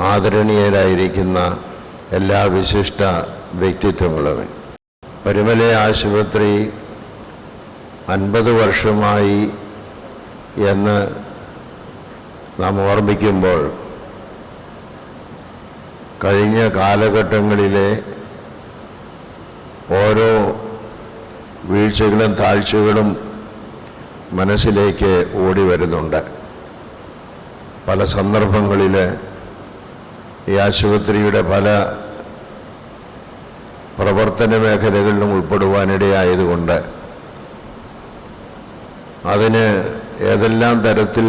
ആദരണീയരായിരിക്കുന്ന എല്ലാ വിശിഷ്ട വ്യക്തിത്വങ്ങളും. പരുമല ആശുപത്രി 50 വർഷമായി എന്ന് നാം ഓർമ്മിക്കുമ്പോൾ കഴിഞ്ഞ കാലഘട്ടങ്ങളിലെ ഓരോ വീഴ്ചകളും താഴ്ചകളും മനസ്സിലേക്ക് ഓടി വരുന്നുണ്ട്. പല സന്ദർഭങ്ങളിൽ ഈ ആശുപത്രിയുടെ പല പ്രവർത്തന മേഖലകളിലും ഉൾപ്പെടുവാനിടയായതുകൊണ്ട് അതിന് ഏതെല്ലാം തരത്തിൽ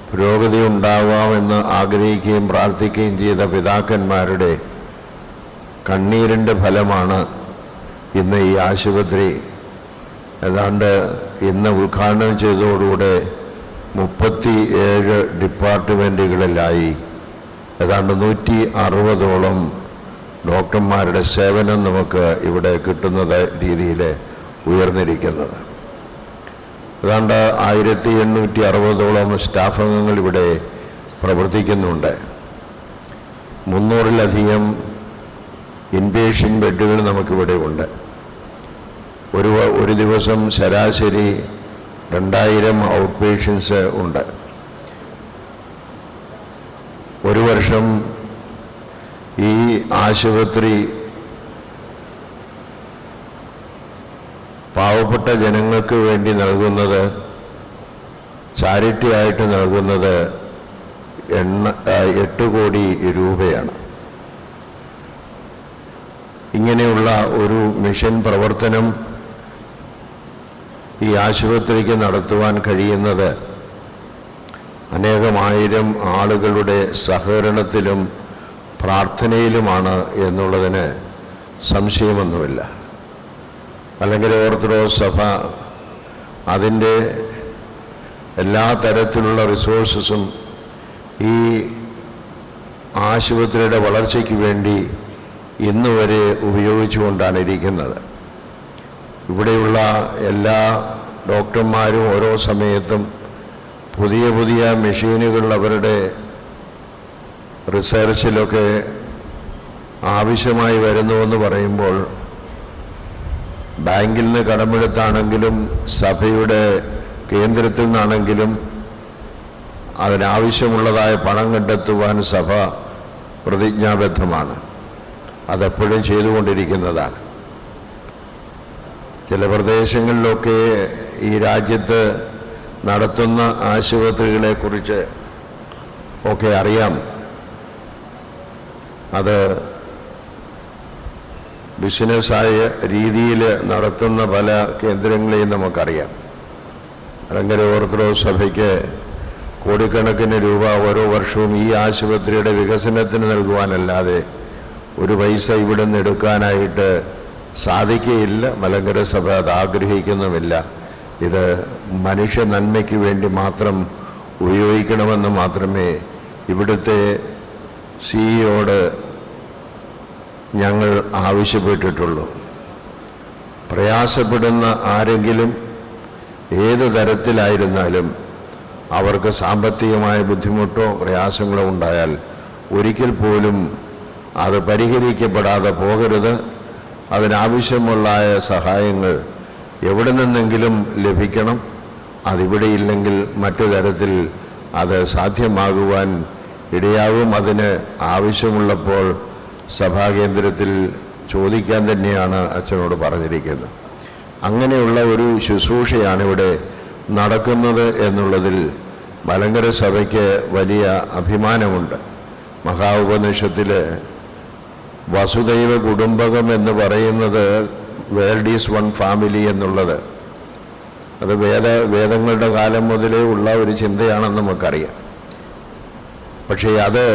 പുരോഗതി ഉണ്ടാവാമെന്ന് ആഗ്രഹിക്കുകയും പ്രാർത്ഥിക്കുകയും ചെയ്ത പിതാക്കന്മാരുടെ കണ്ണീരിൻ്റെ ഫലമാണ് ഇന്ന് ഈ ആശുപത്രി ഏതാണ്ട് ഇന്ന് ഉദ്ഘാടനം ചെയ്തതോടുകൂടെ 37 ഡിപ്പാർട്ട്മെൻറ്റുകളിലായി ഏതാണ്ട് 160ഓളം ഡോക്ടർമാരുടെ സേവനം നമുക്ക് ഇവിടെ കിട്ടുന്നത് രീതിയിൽ ഉയർന്നിരിക്കുന്നത്. ഏതാണ്ട് 1860ഓളം സ്റ്റാഫ് അംഗങ്ങൾ ഇവിടെ പ്രവർത്തിക്കുന്നുണ്ട്. 300-ലധികം ഇൻപേഷ്യൻ്റ് ബെഡുകൾ നമുക്കിവിടെ ഉണ്ട്. ഒരു ദിവസം ശരാശരി 2000 ഔട്ട് പേഷ്യൻസ് ഉണ്ട്. ഒരു വർഷം ഈ ആശുപത്രി പാവപ്പെട്ട ജനങ്ങൾക്ക് വേണ്ടി നൽകുന്നത്, ചാരിറ്റി ആയിട്ട് നൽകുന്നത് 8 കോടി രൂപയാണ്. ഇങ്ങനെയുള്ള ഒരു മിഷൻ പ്രവർത്തനം ഈ ആശുപത്രിക്ക് നടത്തുവാൻ കഴിയുന്നത് അനേകമായിരം ആളുകളുടെ സഹകരണത്തിലും പ്രാർത്ഥനയിലുമാണ് എന്നുള്ളതിന് സംശയമൊന്നുമില്ല. മലങ്കര ഓർത്തഡോക്സ് സഭ അതിൻ്റെ എല്ലാ തരത്തിലുള്ള റിസോഴ്സസും ഈ ആശുപത്രിയുടെ വളർച്ചയ്ക്ക് വേണ്ടി ഇന്നുവരെ ഉപയോഗിച്ചുകൊണ്ടാണ് ഇരിക്കുന്നത്. ഇവിടെയുള്ള എല്ലാ ഡോക്ടർമാരും ഓരോ സമയത്തും പുതിയ പുതിയ മെഷീനുകൾ അവരുടെ റിസർച്ചിലൊക്കെ ആവശ്യമായി വരുന്നുവെന്ന് പറയുമ്പോൾ ബാങ്കിൽ നിന്ന് കടമെടുത്താണെങ്കിലും സഭയുടെ കേന്ദ്രത്തിൽ നിന്നാണെങ്കിലും അതിനാവശ്യമുള്ളതായ പണം കണ്ടെത്തുവാൻ സഭ പ്രതിജ്ഞാബദ്ധമാണ്. അതെപ്പോഴും ചെയ്തുകൊണ്ടിരിക്കുന്നതാണ്. ചില പ്രദേശങ്ങളിലൊക്കെ ഈ രാജ്യത്ത് നടത്തുന്ന ആശുപത്രികളെക്കുറിച്ച് ഒക്കെ അറിയാം. അത് ബിസിനസ്സായ രീതിയിൽ നടത്തുന്ന പല കേന്ദ്രങ്ങളെയും നമുക്കറിയാം. മലങ്കര ഓർത്തഡോക്സ് സഭയ്ക്ക് കോടിക്കണക്കിന് രൂപ ഓരോ വർഷവും ഈ ആശുപത്രിയുടെ വികസനത്തിന് നൽകുവാനല്ലാതെ ഒരു പൈസ ഇവിടെ നിന്ന് എടുക്കാനായിട്ട് സാധിക്കുകയില്ല. മലങ്കര സഭ അത് ആഗ്രഹിക്കുന്നുമില്ല. ഇത് മനുഷ്യ നന്മയ്ക്ക് വേണ്ടി മാത്രം ഉപയോഗിക്കണമെന്ന് മാത്രമേ ഇവിടുത്തെ സിഇയോട് ഞങ്ങൾ ആവശ്യപ്പെട്ടിട്ടുള്ളൂ. പ്രയാസപ്പെടുന്ന ആരെങ്കിലും ഏത് തരത്തിലായിരുന്നാലും അവർക്ക് സാമ്പത്തികമായ ബുദ്ധിമുട്ടോ പ്രയാസങ്ങളോ ഉണ്ടായാൽ ഒരിക്കൽ പോലും അത് പരിഹരിക്കപ്പെടാതെ പോകരുത്. അതിനാവശ്യമുള്ള സഹായങ്ങൾ എവിടെ നിന്നെങ്കിലും ലഭിക്കണം. അതിവിടെയില്ലെങ്കിൽ മറ്റു തരത്തിൽ അത് സാധ്യമാകുവാൻ ഇടയാകും. അതിന് ആവശ്യമുള്ളപ്പോൾ സഭാകേന്ദ്രത്തിൽ ചോദിക്കാൻ തന്നെയാണ് അച്ഛനോട് പറഞ്ഞിരിക്കുന്നത്. അങ്ങനെയുള്ള ഒരു ശുശ്രൂഷയാണ് ഇവിടെ നടക്കുന്നത് എന്നുള്ളതിൽ മലങ്കര സഭയ്ക്ക് വലിയ അഭിമാനമുണ്ട്. മഹാ ഉപനിഷത്തിൽ വസുദൈവ കുടുംബകം എന്ന് പറയുന്നത് വേൾഡ് ഈസ് വൺ ഫാമിലി എന്നുള്ളത് അത് വേദങ്ങളുടെ കാലം മുതലേ ഉള്ള ഒരു ചിന്തയാണെന്ന് നമുക്കറിയാം. പക്ഷേ അത്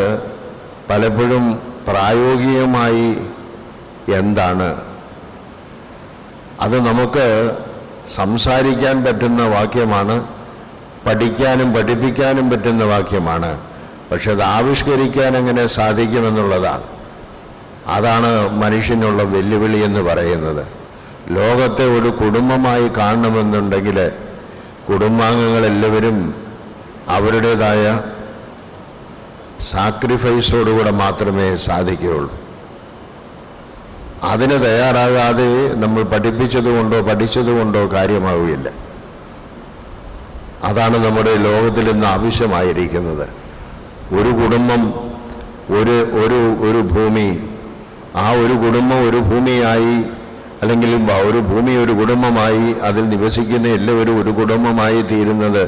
പലപ്പോഴും പ്രായോഗികമായി എന്താണ് അത് നമുക്ക് സംസാരിക്കാൻ പറ്റുന്ന വാക്യമാണ്, പഠിക്കാനും പഠിപ്പിക്കാനും പറ്റുന്ന വാക്യമാണ്. പക്ഷെ അത് ആവിഷ്കരിക്കാൻ എങ്ങനെ സാധിക്കുമെന്നുള്ളതാണ്. അതാണ് മനുഷ്യനുള്ള വെല്ലുവിളി എന്ന് പറയുന്നത്. ലോകത്തെ ഒരു കുടുംബമായി കാണണമെന്നുണ്ടെങ്കിൽ കുടുംബാംഗങ്ങളെല്ലാവരും അവരുടേതായ സാക്രിഫൈസോടുകൂടെ മാത്രമേ സാധിക്കുകയുള്ളൂ. അതിന് തയ്യാറാകാതെ നമ്മൾ പഠിച്ചതുകൊണ്ടോ കാര്യമാവുകയില്ല. അതാണ് നമ്മുടെ ലോകത്തിൽ ഇന്ന് ആവശ്യമായിരിക്കുന്നത്. ഒരു കുടുംബം, ഒരു ഭൂമി, ആ ഒരു കുടുംബം ഒരു ഭൂമിയായി, അല്ലെങ്കിൽ ഒരു ഭൂമി ഒരു കുടുംബമായി, അതിൽ നിവസിക്കുന്ന എല്ലാവരും ഒരു കുടുംബമായി തീരുന്നത്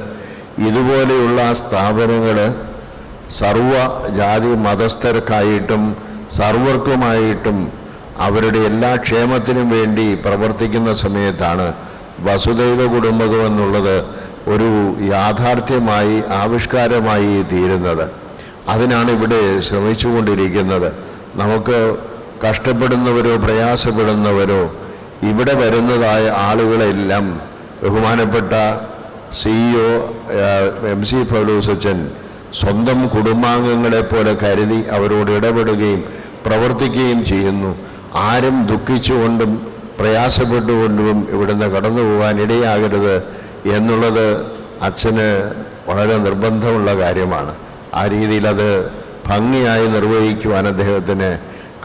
ഇതുപോലെയുള്ള സ്ഥാപനങ്ങൾ സർവ ജാതി മതസ്ഥർക്കായിട്ടും സർവർക്കുമായിട്ടും അവരുടെ എല്ലാ ക്ഷേമത്തിനും വേണ്ടി പ്രവർത്തിക്കുന്ന സമയത്താണ് വസുദൈവ കുടുംബകം എന്നുള്ളത് ഒരു യാഥാർത്ഥ്യമായി ആവിഷ്കാരമായി തീരുന്നത്. അതിനാണ് ഇവിടെ ശ്രമിച്ചുകൊണ്ടിരിക്കുന്നത്. നമുക്ക് കഷ്ടപ്പെടുന്നവരോ പ്രയാസപ്പെടുന്നവരോ ഇവിടെ വരുന്നതായ ആളുകളെല്ലാം ബഹുമാനപ്പെട്ട CEO MC പൗലോസച്ചൻ സ്വന്തം കുടുംബാംഗങ്ങളെപ്പോലെ കരുതി അവരോട് ഇടപെടുകയും പ്രവർത്തിക്കുകയും ചെയ്യുന്നു. ആരും ദുഃഖിച്ചുകൊണ്ടും പ്രയാസപ്പെട്ടുകൊണ്ടും ഇവിടുന്ന് കടന്നു പോകാൻ ഇടയാകരുത് എന്നുള്ളത് അച്ഛന് വളരെ നിർബന്ധമുള്ള കാര്യമാണ്. ആ രീതിയിൽ അത് ഭംഗിയായി നിർവഹിക്കുവാൻ അദ്ദേഹത്തിന്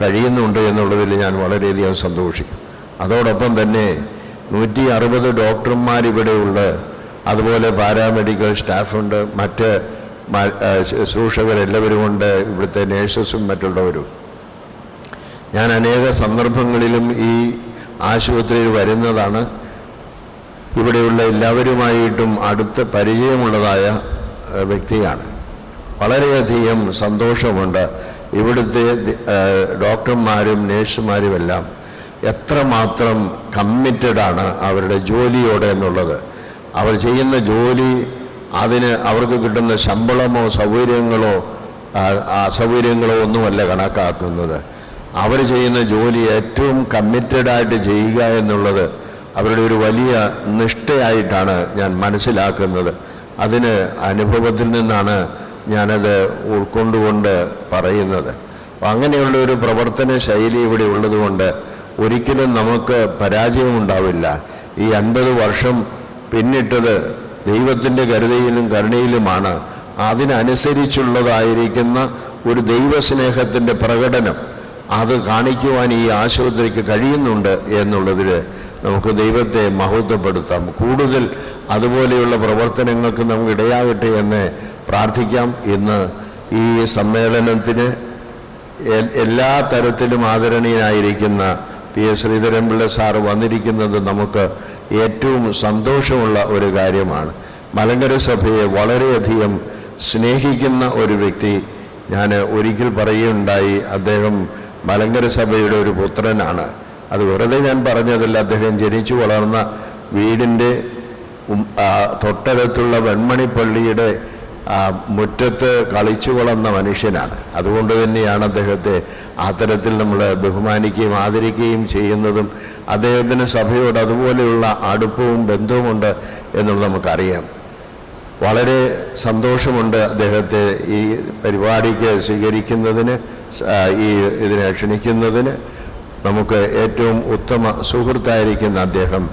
കഴിയുന്നുണ്ട് എന്നുള്ളതിൽ ഞാൻ വളരെയധികം സന്തോഷിക്കും. അതോടൊപ്പം തന്നെ 160 ഡോക്ടർമാരിവിടെയുണ്ട്, അതുപോലെ പാരാമെഡിക്കൽ സ്റ്റാഫുണ്ട്, മറ്റ് ശുശ്രൂഷകരെല്ലാവരും ഉണ്ട്, ഇവിടുത്തെ നേഴ്സസും മറ്റുള്ളവരും. ഞാൻ അനേക സന്ദർഭങ്ങളിലും ഈ ആശുപത്രിയിൽ വരുന്നതാണ്. ഇവിടെയുള്ള എല്ലാവരുമായിട്ടും അടുത്ത് പരിചയമുള്ളതായ വ്യക്തിയാണ്. വളരെയധികം സന്തോഷമുണ്ട്. ഇവിടുത്തെ ഡോക്ടർമാരും നേഴ്സുമാരുമെല്ലാം എത്രമാത്രം കമ്മിറ്റഡാണ് അവരുടെ ജോലിയോടെ എന്നുള്ളത്. അവർ ചെയ്യുന്ന ജോലി, അതിന് അവർക്ക് കിട്ടുന്ന ശമ്പളമോ അസൗകര്യങ്ങളോ ഒന്നുമല്ല കണക്കാക്കുന്നത്. അവർ ചെയ്യുന്ന ജോലി ഏറ്റവും കമ്മിറ്റഡായിട്ട് ചെയ്യുക എന്നുള്ളത് അവരുടെ ഒരു വലിയ നിഷ്ഠയായിട്ടാണ് ഞാൻ മനസ്സിലാക്കുന്നത്. അതിന് അനുഭവത്തിൽ നിന്നാണ് ഞാനത് ഉൾക്കൊണ്ടുകൊണ്ട് പറയുന്നത്. അങ്ങനെയുള്ള ഒരു പ്രവർത്തന ശൈലി ഇവിടെ ഉള്ളതുകൊണ്ട് ഒരിക്കലും നമുക്ക് പരാജയമുണ്ടാവില്ല. ഈ 50 വർഷം പിന്നിട്ടത് ദൈവത്തിൻ്റെ കരുതയിലും കരുണയിലുമാണ്. അതിനനുസരിച്ചുള്ളതായിരിക്കുന്ന ഒരു ദൈവസ്നേഹത്തിൻ്റെ പ്രകടനം അത് കാണിക്കുവാൻ ഈ ആശുപത്രിക്ക് കഴിയുന്നുണ്ട് എന്നുള്ളതിൽ നമുക്ക് ദൈവത്തെ മഹത്വപ്പെടുത്താം. കൂടുതൽ അതുപോലെയുള്ള പ്രവർത്തനങ്ങൾക്ക് നമുക്ക് ഇടയാകട്ടെ എന്ന് പ്രാർത്ഥിക്കാം. ഇന്ന് ഈ സമ്മേളനത്തിന് എല്ലാ തരത്തിലും ആദരണീയനായിരിക്കുന്ന PS ശ്രീധരൻപിള്ള സാറ് വന്നിരിക്കുന്നത് നമുക്ക് ഏറ്റവും സന്തോഷമുള്ള ഒരു കാര്യമാണ്. മലങ്കര സഭയെ വളരെയധികം സ്നേഹിക്കുന്ന ഒരു വ്യക്തി. ഞാൻ ഒരിക്കൽ പറയുകയുണ്ടായി, അദ്ദേഹം മലങ്കര സഭയുടെ ഒരു പുത്രനാണ്. അത് വെറുതെ ഞാൻ പറഞ്ഞതല്ല. അദ്ദേഹം ജനിച്ചു വളർന്ന വീടിൻ്റെ തൊട്ടടുത്തുള്ള വെൺമണിപ്പള്ളിയുടെ മുറ്റത്ത് കളിച്ചു വളർന്ന മനുഷ്യനാണ്. അതുകൊണ്ട് തന്നെയാണ് അദ്ദേഹത്തെ ആ തരത്തിൽ നമ്മൾ ബഹുമാനിക്കുകയും ആദരിക്കുകയും ചെയ്യുന്നതും. അദ്ദേഹത്തിന് സഭയോട് അതുപോലെയുള്ള അടുപ്പവും ബന്ധവുമുണ്ട് എന്നുള്ളത് നമുക്കറിയാം. വളരെ സന്തോഷമുണ്ട് അദ്ദേഹത്തെ ഈ പരിപാടിക്ക് സ്വീകരിക്കുന്നതിന്, ഇതിനെ ക്ഷണിക്കുന്നതിന്. നമുക്ക് ഏറ്റവും ഉത്തമ സുഹൃത്തായിരിക്കുന്ന അദ്ദേഹം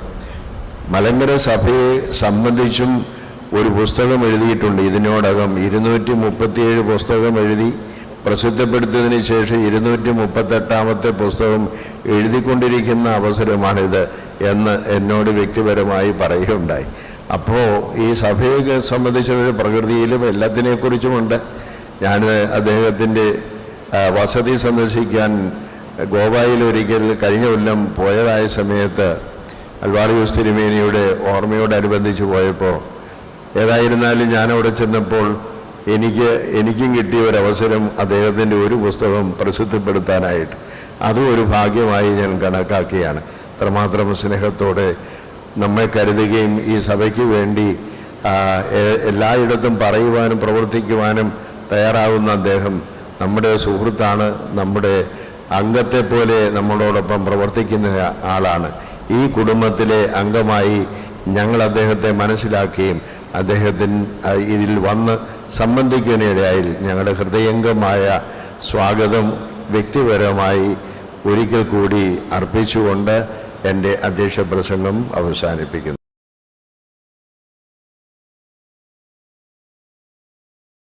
മലങ്കര സഭയെ സംബന്ധിച്ചും ഒരു പുസ്തകം എഴുതിയിട്ടുണ്ട്. ഇതിനോടകം 237 പുസ്തകം എഴുതി പ്രസിദ്ധപ്പെടുത്തിയതിന് ശേഷം 238ാമത്തെ പുസ്തകം എഴുതിക്കൊണ്ടിരിക്കുന്ന അവസരമാണിത് എന്ന് എന്നോട് വ്യക്തിപരമായി പറയുകയുണ്ടായി. അപ്പോൾ ഈ സഭയെ സംബന്ധിച്ചൊരു പ്രകൃതിയിലും എല്ലാത്തിനെക്കുറിച്ചുമുണ്ട്. ഞാൻ അദ്ദേഹത്തിൻ്റെ വസതി സന്ദർശിക്കാൻ ഗോവയിൽ ഒരിക്കൽ കഴിഞ്ഞ കൊല്ലം പോയതായ സമയത്ത് അൽവാറിയൂസ് തിരുമേനിയുടെ ഓർമ്മയോടനുബന്ധിച്ച് പോയപ്പോൾ, ഏതായിരുന്നാലും ഞാനവിടെ ചെന്നപ്പോൾ എനിക്കും കിട്ടിയ ഒരവസരം അദ്ദേഹത്തിൻ്റെ ഒരു പുസ്തകം പ്രസിദ്ധപ്പെടുത്താനായിട്ട്. അതും ഒരു ഭാഗ്യമായി ഞാൻ കണക്കാക്കിയാണ്. അത്രമാത്രം സ്നേഹത്തോടെ നമ്മെ കരുതുകയും ഈ സഭയ്ക്ക് വേണ്ടി എല്ലായിടത്തും പറയുവാനും പ്രവർത്തിക്കുവാനും തയ്യാറാകുന്ന അദ്ദേഹം നമ്മുടെ സുഹൃത്താണ്. നമ്മുടെ അംഗത്തെപ്പോലെ നമ്മളോടൊപ്പം പ്രവർത്തിക്കുന്ന ആളാണ്. ഈ കുടുംബത്തിലെ അംഗമായി ഞങ്ങൾ അദ്ദേഹത്തെ മനസ്സിലാക്കുകയും അദ്ദേഹത്തിന് ഇതിൽ വന്ന് സംബന്ധിക്കാനിടയായി ഞങ്ങളുടെ ഹൃദയംഗമായ സ്വാഗതം വ്യക്തിപരമായി ഒരിക്കൽ കൂടി അർപ്പിച്ചുകൊണ്ട് എൻ്റെ അധ്യക്ഷ പ്രസംഗം അവസാനിപ്പിക്കുന്നു.